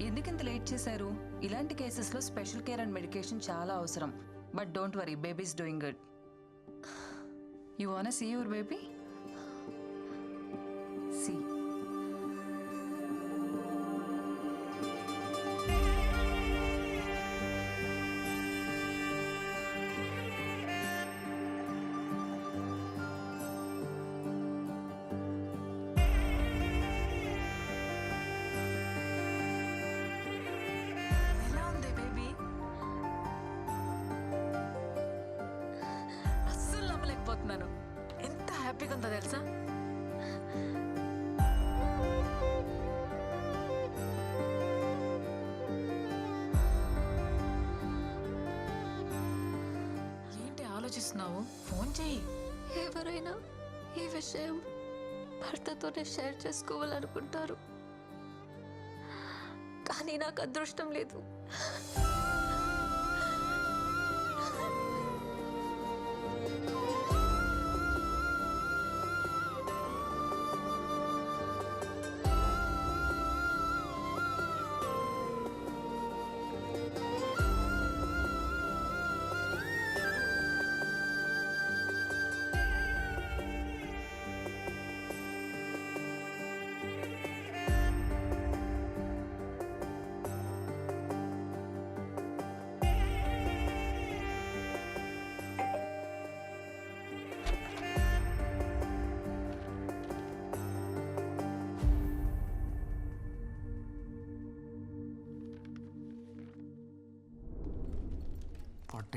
ఎందుకింత లేట్ చేశారు? ఇలాంటి కేసెస్లో స్పెషల్ కేర్ అండ్ మెడికేషన్ చాలా అవసరం. But don't worry, baby is doing good. You want see your baby? See. ఎంత హ్యాపీగా ఉందో తెలుసా? ఏంటి ఆలోచిస్తున్నావు? ఫోన్ చెయ్యి. ఎవరైనా ఈ విషయం భర్తతోనే షేర్ చేసుకోవాలనుకుంటారు, కానీ నాకు అదృష్టం లేదు.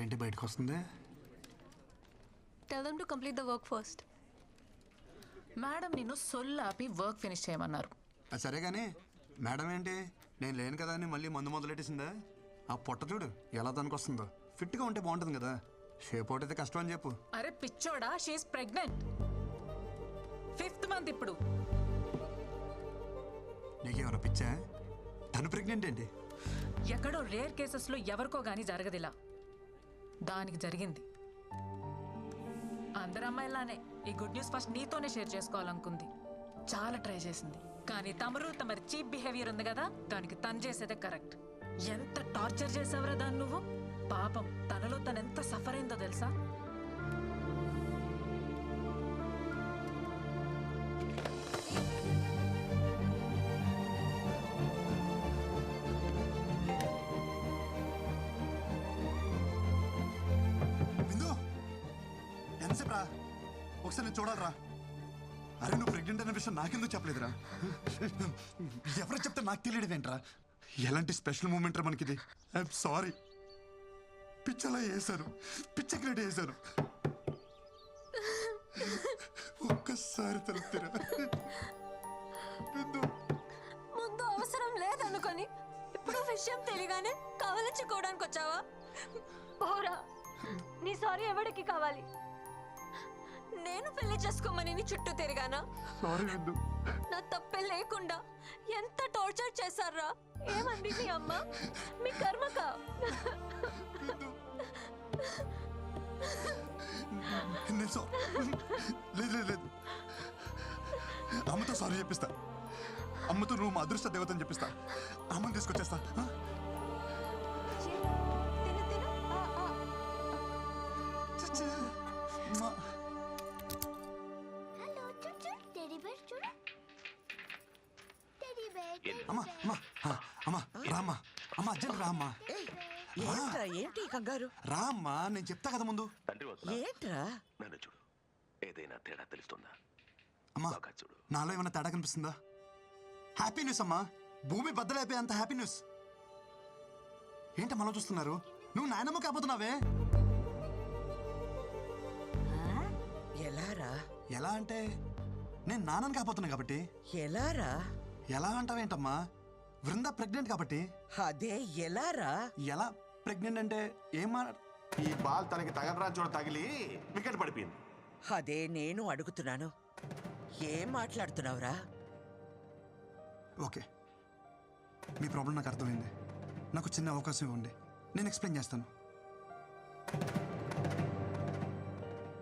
ఏంటి బయటకు వస్తుంది? Tell them to complete the work first. Madam నిన్ను సొల్లాపి వర్క్ ఫినిష్ చేయమన్నారు. సరే కానీ మేడం ఏంటి నేను లేను కదా అని మళ్ళీ మందు మొదలెట్టేసిందా? ఆ పొట్ట చూడు ఎలా దానికి వస్తుందో. ఫిట్గా ఉంటే బాగుంటుంది కదా, షేప్ అవుట్ అయితే కష్టం అని చెప్పు. అరే పిచ్చోడా, షీఈస్ ప్రెగ్నెంట్. 5th మంత్ ఇప్పుడు. నీకేమైనా పిచ్చా? తను ప్రెగ్నెంట్ ఏంటి? ఎక్కడో రేర్ కేసెస్లో ఎవరికో గానీ జరగదిలా, దానికి జరిగింది. అందరు అమ్మాయిలానే ఈ గుడ్ న్యూస్ ఫస్ట్ నీతోనే షేర్ చేసుకోవాలనుకుంది. చాలా ట్రై చేసింది, కానీ తమరి చీప్ బిహేవియర్ ఉంది కదా, దానికి తను చేసేదే కరెక్ట్. ఎంత టార్చర్ చేసావురా దాన్ని నువ్వు. పాపం తనలో తను ఎంత సఫర్ అయిందో తెలుసా? ఒకసారి నేను చూడాలరా. అరే నువ్వు ప్రెగ్నెంట్ అనే విషయం నాకెందుకు చెప్పలేదురా? ఎవరో చెప్తే నాకు తెలియడమేంట్రా? ఎలాంటి స్పెషల్ మూమెంట్ రా మనకిది. I'm sorry. పిచ్చలా వేసాను, పిచ్చ క్రియేట్ చేశాను. ఒక్కసారి తెలుపుతారా? ముందు అవసరం లేదనుకొని ఇప్పుడు విషయం తెలియగానే కవలించుకోవడానికి వచ్చావా? పోరా, నీ సారీ ఎవరికి కావాలి? నేను పెళ్లి చేసుకోమని నీ చుట్టూ తిరిగానా? నా తప్పే లేకుండా ఎంత టార్చర్ చేశారా? ఏమంది మీ అమ్మ? మీ కర్మకా? లేదు, అమ్మతో సారీ చెప్పిస్తా. అమ్మతో నువ్వు మా అదృష్ట దేవతని చెప్పిస్తా. అమ్మని తీసుకొచ్చేస్తా. ఏంటి కంగారు? రామ్మా, నేను చెప్తా కదా ముందు. ఏంట్రా? నన్ను చూడు, ఏదైనా తేడా తెలుస్తుందా? అమ్మా చూడు, నాలో ఏమైనా తేడా కనిపిస్తుందా? హ్యాపీ న్యూస్ అమ్మా, భూమి బద్దలైపోయే అంత హ్యాపీ న్యూస్. ఏంటి మనం చూస్తున్నారు? నువ్వు నాయనమ్మ కాబోతున్నావే. ఎలారా? ఎలా అంటే నేను నాన్నని కాబోతున్నా కాబట్టి. ఎలారా? ఎలా అంటావేంటమ్మా? వృంద ప్రెగ్నెంట్ కాబట్టి. అదే ఎలారా? ఎలా ప్రెగ్నెంట్ అంటే ఏమా? ఈ బాల్ తనకి తగలరా చూడ తగిలి వికెట్ పడిపోయింది. అదే నేను అడుగుతున్నాను, ఏం మాట్లాడుతున్నావురా? ఓకే, మీ ప్రాబ్లం నాకు అర్థమైంది. నాకు చిన్న అవకాశం ఇవ్వండి, నేను ఎక్స్ప్లెయిన్ చేస్తాను.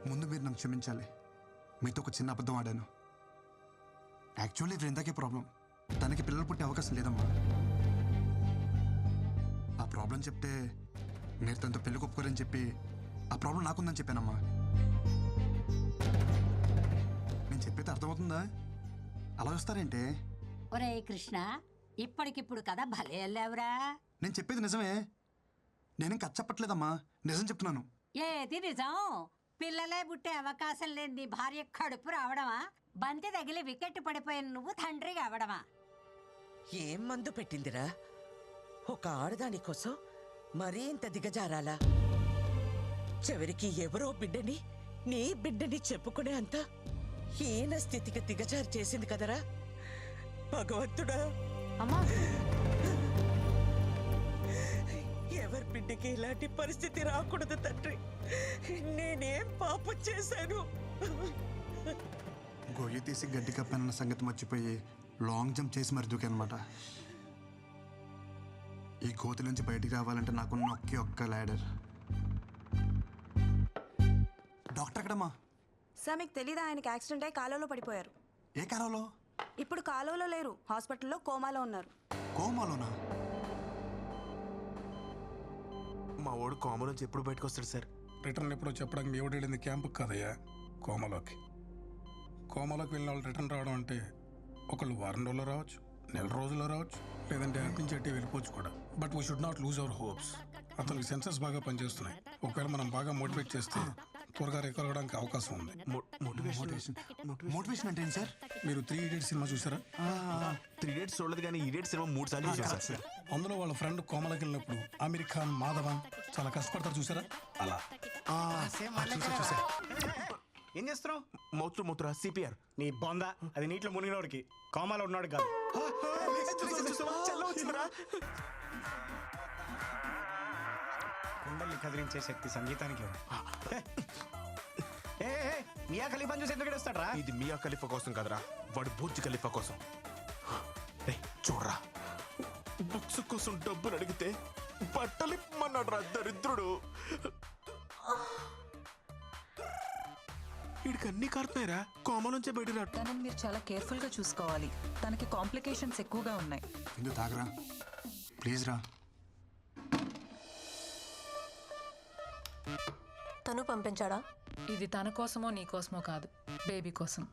ముందు మీరు నన్ను క్షమించాలి. మీతో ఒక చిన్న అబద్ధం ఆడాను. యాక్చువల్లీ వృందాకే ప్రాబ్లం, తనకి పిల్లలు పుట్టే అవకాశం లేదమ్మా. ఆ ప్రాబ్లం చెప్తే మీరు తనతో పెళ్లి ఒప్పుకోరని చెప్పి ఆ ప్రాబ్లం నాకుందని చెప్పానమ్మా. నేను చెప్పేది అర్థమవుతుందా? అలా వస్తారేంటే? ఒరే కృష్ణ, ఇప్పటికిప్పుడు కదా భలే వెళ్ళావురా. నేను చెప్పేది నిజమే. నేనేం కథ చెప్పట్లేదమ్మా, నిజం చెప్తున్నాను. ఏది నిజం? పిల్లలే పుట్టే అవకాశం లేని నీ భార్య కడుపు రావడమా? బంతి తగిలి వికెట్ పడిపోయిన నువ్వు తండ్రిగా అవడమా? ఏం మందు పెట్టిందిరా? ఒక ఆడదాని కోసం మరీ ఇంత దిగజారాలా? చివరికి ఎవరో బిడ్డని నీ బిడ్డని చెప్పుకునే అంత హీన స్థితికి దిగజారు చేసింది కదరా భగవంతుడా. అమ్మా, ఎవరి బిడ్డకి ఇలాంటి పరిస్థితి రాకూడదు తండ్రి. నేనేం పాపం చేశాను? గొయ్యి తీసి గడ్డి కప్పానన్న సంగతి మర్చిపోయి లాంగ్ జంప్ చేసి మరి దూకానమాట. ఈ గోతి నుంచి బయటికి రావాలంటే నాకున్న ఒక్క ల్యాడర్. డాక్టర్ ఎక్కడమ్మా? సార్ మీకు తెలీదా, ఆయనకి యాక్సిడెంట్ అయి కాలువలో పడిపోయారు. ఏ కాలంలో? ఇప్పుడు కాలువలో లేరు, హాస్పిటల్లో కోమాలో ఉన్నారు. కోమాలోనా? మా వాడు కామన్ నుంచి ఎప్పుడు బయటకు వస్తాడు సార్? రిటర్న్ ఎప్పుడో చెప్పడానికి మీ ఎవడు వెళ్ళింది క్యాంపుకి కదయ్యా, కోమలోకి. కోమలోకి వెళ్ళిన వాళ్ళు రిటర్న్ రావడం అంటే ఒకళ్ళు వారం రోజుల్లో రావచ్చు, నెల రోజుల్లో రావచ్చు, లేదంటే అనిపించేట్టే వెళ్ళిపోవచ్చు కూడా. But we should not lose our hopes. అతనికి సెన్సెస్ బాగా పనిచేస్తున్నాయి. ఒకవేళ మనం బాగా మోటివేట్ చేస్తే త్వరగా రికవర్ అవ్వడానికి అవకాశం ఉంది. మోటివేషన్ అంటే ఏంటి సార్? మీరు 3 Idiots సినిమా చూసారా? 3 Idiots చూడలేదు, కానీ ఈడియట్ సినిమా 3 సార్లు చూసాను సార్. అందులో వాళ్ళ ఫ్రెండ్ కోమలకి వెళ్ళినప్పుడు అమీర్ ఖాన్, మాధవన్ చాలా కష్టపడతారు చూసారా? అలా ఏం చేస్తున్నావు? మౌత్ర సిపిఆర్. నీ బొంద, అది నీటిలో మునిగినోడికి, కోమాలో ఉన్నాడు కాదు. కుండల్ని కదిలించే శక్తి సంగీతానికి ఉంది. మియా ఖలీఫా చూసి ఎందుకు వస్తాడరా? ఇది మియా ఖలీఫా కోసం కదరా, వాడు బుర్జ్ ఖలీఫా కోసం. చూడరా, బుక్స్ కోసం డబ్బులు అడిగితే బట్టలు ఇమ్మన్నాడు రా దరిద్రుడు. వీడికి అన్ని కారుతున్నాయిరా, కోమ నుంచే బయట రాడు. తనని మీరు చాలా కేర్ఫుల్గా చూసుకోవాలి. తనకి కాంప్లికేషన్స్ ఎక్కువగా ఉన్నాయి. ఎందుకు తాగరా ప్లీజ్ రా. తను పంపించాడా? ఇది తన కోసమో నీ కోసమో కాదు, బేబీ కోసం.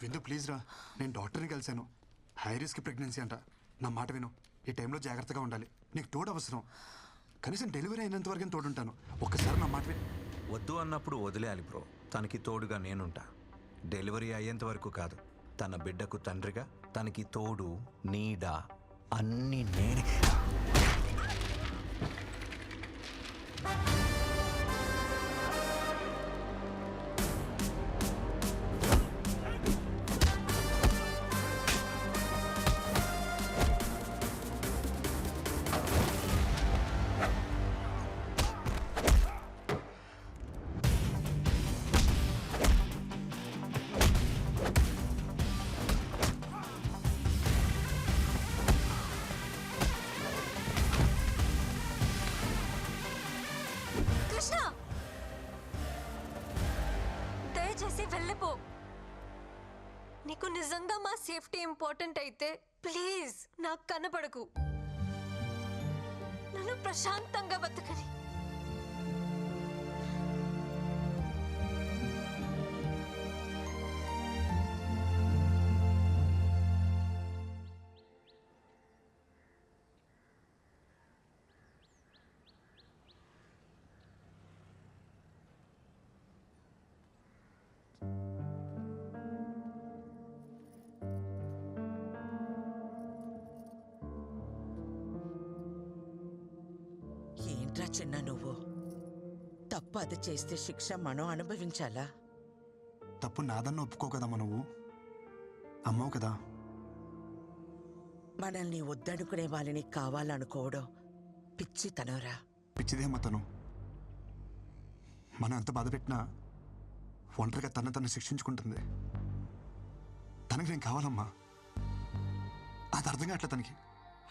విందు ప్లీజ్ రా. నేను డాక్టర్ని కలిశాను. హై రిస్క్ ప్రెగ్నెన్సీ అంట. నా మాట విను. ఈ టైంలో జాగ్రత్తగా ఉండాలి. నీకు తోడు అవసరం. కనీసం డెలివరీ అయినంత వరకు తోడుంటాను. ఒక్కసారి నా మాట విను. వద్దు అన్నప్పుడు వదిలేయాలి బ్రో. తనకి తోడుగా నేనుంటా. డెలివరీ అయ్యేంత వరకు కాదు. తన బిడ్డకు తండ్రిగా, తనకి తోడు, నీడ అన్నీ నేనే. కృష్ణ, దయచేసి వెళ్ళిపో. నీకు నిజంగా మా సేఫ్టీ ఇంపార్టెంట్ అయితే ప్లీజ్ నాకు కనపడకు. నన్ను ప్రశాంతంగా బతకని. ఏంట్రా చిన్న నువ్వు? తప్పు అది చేస్తే శిక్ష మనం అనుభవించాలా? తప్పు నాదన్న ఒప్పుకో కదమ్మా. నువ్వు అమ్మవు కదా. మనల్ని వద్దనుకునే వాళ్ళని కావాలనుకోవడం పిచ్చితనరా. పిచ్చిదేమ్మా తను. మనం ఎంత బాధ పెట్టినా ఒంటరిగా తను శిక్షించుకుంటుంది. తనకి నేను కావాలమ్మా. అది అర్థం కావట్లే తనకి.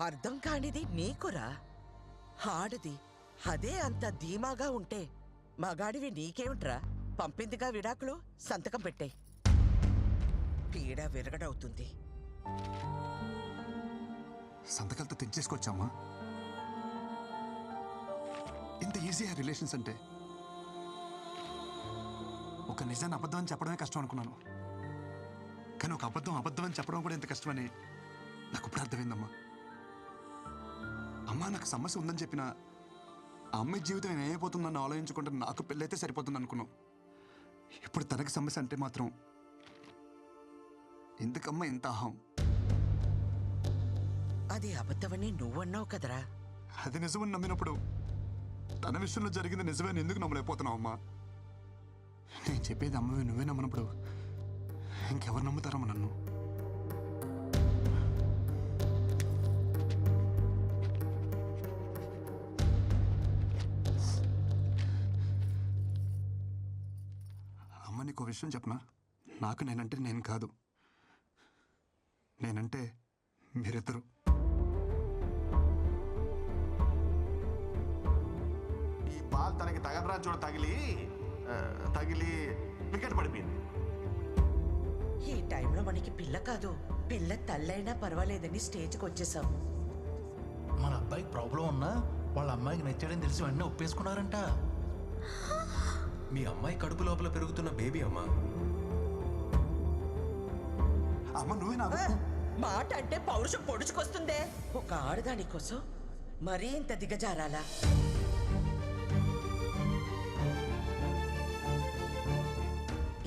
అర్థం కానిది నీకురా. ఆడది అదే అంత ధీమాగా ఉంటే మగాడివి నీకేమిట్రా? పంపిందిగా విడాకులు, సంతకం పెట్టే. పీడ విరగడవుతుంది. సంతకాలతో తెచ్చేసుకొచ్చామ్మా. ఇంత ఈజీ ఆ రిలేషన్స్ అంటే. ఒక నిజాన్ని అబద్ధం అని చెప్పడమే కష్టం అనుకున్నాను, కానీ ఒక అబద్ధం అని చెప్పడం కూడా ఎంత కష్టమని నాకు ఇప్పుడు అర్థమైందమ్మా. అమ్మా నాకు సమస్య ఉందని చెప్పిన ఆ అమ్మాయి జీవితం ఏమైపోతుందని ఆలోచించుకుంటే నాకు పెళ్ళైతే సరిపోతుంది అనుకున్నాం. ఇప్పుడు తనకి సమస్య అంటే మాత్రం ఎందుకమ్మా ఇంత అహం? అది అబద్ధమని నువ్వన్నావు కదరా. అది నిజమని నమ్మినప్పుడు తన విషయంలో జరిగింది నిజమని ఎందుకు నమ్మలేకపోతున్నావు అమ్మా? నేను చెప్పేది అమ్మవి నువ్వే నమ్మనప్పుడు ఇంకెవరు నమ్ముతారమ్మా నన్ను? అమ్మ నీకు విషయం చెప్పనా? నాకు నేనంటే నేను కాదు, నేనంటే మీరిద్దరు. ఈ బాల్ తనకి తగలరా చూడ తగిలి వికెట్ పడిపోయింది. ఈ టైంలో మనకి పిల్ల కాదు, పిల్ల తల్లైనా పర్వాలేదని స్టేజ్కి వచ్చేసాం. మన అబ్బాయికి ప్రాబ్లం ఉన్నా వాళ్ళ అమ్మాయికి నచ్చాడని తెలిసి వెంటనే ఒప్పేసుకున్నారంట. మీ అమ్మాయి కడుపు లోపల పెరుగుతున్న బేబీ అమ్మా. అమ్మ నువ్వే నాకు మాట అంటే పౌరుషం పొడుచుకొస్తుందే. ఒక ఆడదాని కోసం మరీ ఇంత దిగజారాలా?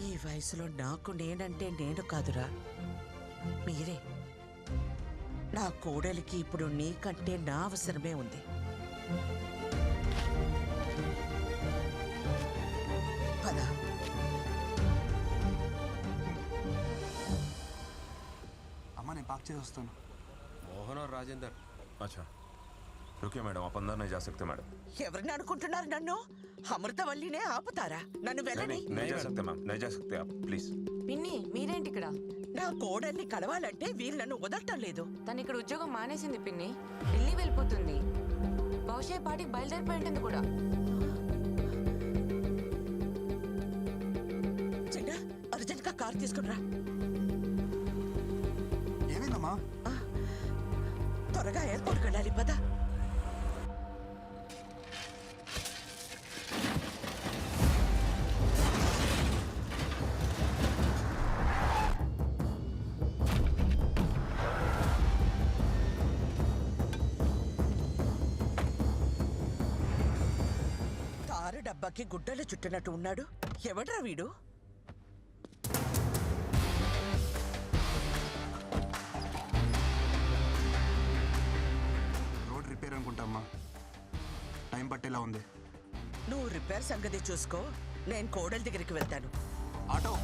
ఈ వయసులో నాకు నేనంటే నేను కాదురా, మీరే. నా కోడలికి ఇప్పుడు నీకంటే నా అవసరమే ఉంది. పద. అమ్మ నేను పాక్ చేసి వస్తాను. మోహన్ और राजेंद्र। अच्छा रुकिए मैडम, आप अंदर नहीं जा सकते मैडम। ఎవరిని అనుకుంటున్నారు నన్ను? అమృతవల్లినే ఆపుతారా? నన్ను వెళ్ళని. नहीं जा सकते मैम, नहीं जा सकते आप प्लीज। పిన్ని మీరేంటి ఇక్కడ? నా కోడల్ని కలవాలంటే వీళ్ళు నన్ను వదలటం లేదు. తను ఇక్కడ ఉద్యోగం మానేసింది పిన్ని, ఢిల్లీ వెళ్ళిపోతుంది. బహుశా ఈ పాటికి బయలుదేరిపోయింటుంది కూడా. చిన్న అర్జెంట్గా కార్ తీసుకునిరా. ఏమైందమ్మా? త్వరగా ఎయిర్పోర్ట్కి వెళ్ళాలి, పద. తారు డబ్బాకి గుడ్డలు చుట్టినట్టు ఉన్నాడు. ఎవడ్రా వీడు? రోడ్ రిపేర్ అనుకుంటా అమ్మా, టైం పట్టేలా ఉంది. నువ్వు రిపేర్ సంగతి చూసుకో, నేను కోడలి దగ్గరికి వెళ్తాను. ఆటో